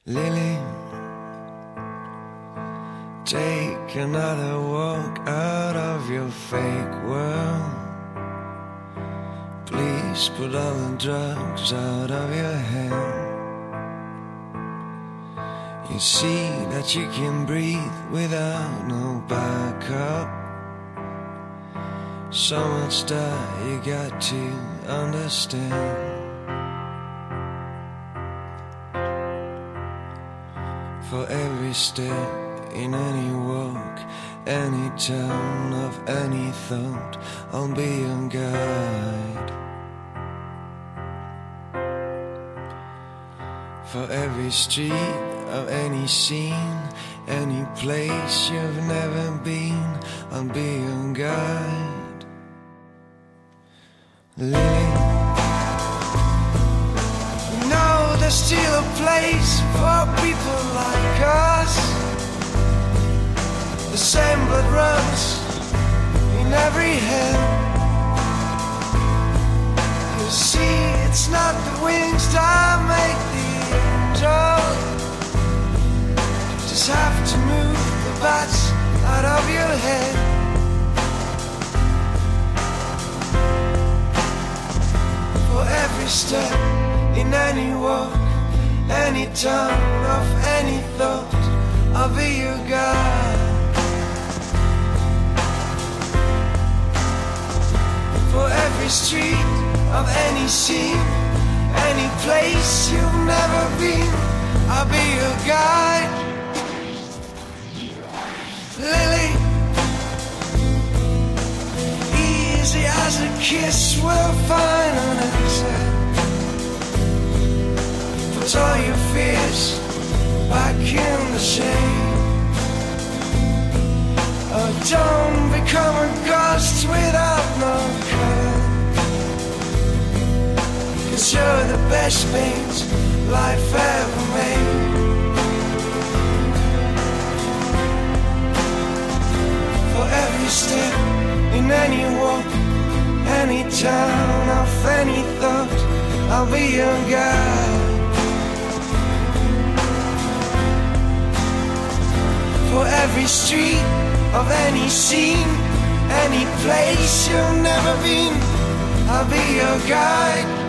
Lily, take another walk out of your fake world. Please put all the drugs out of your head. You see that you can breathe without no backup. So much that you got to understand. For every step in any walk, any turn of any thought, I'll be your guide. For every street of any scene, any place you've never been, I'll be your guide. Lily, you know there's still a place for people like us. The same blood runs in every hand. You see, it's not the wings that make the angel. You just have to move the bats out of your head. For every step in any walk, any turn of any thought, I'll be your guide. For every street of any scene, any place you've never been, I'll be your guide. Lily, easy as a kiss, we'll find an answer. Put all your fears back in the shade. Oh, don't become a ghost without no color, 'cause you're the best paint life ever made. For every step in any walk, any turn of any thought, I'll be your guide. For every street of any scene, any place you've never been, I'll be your guide.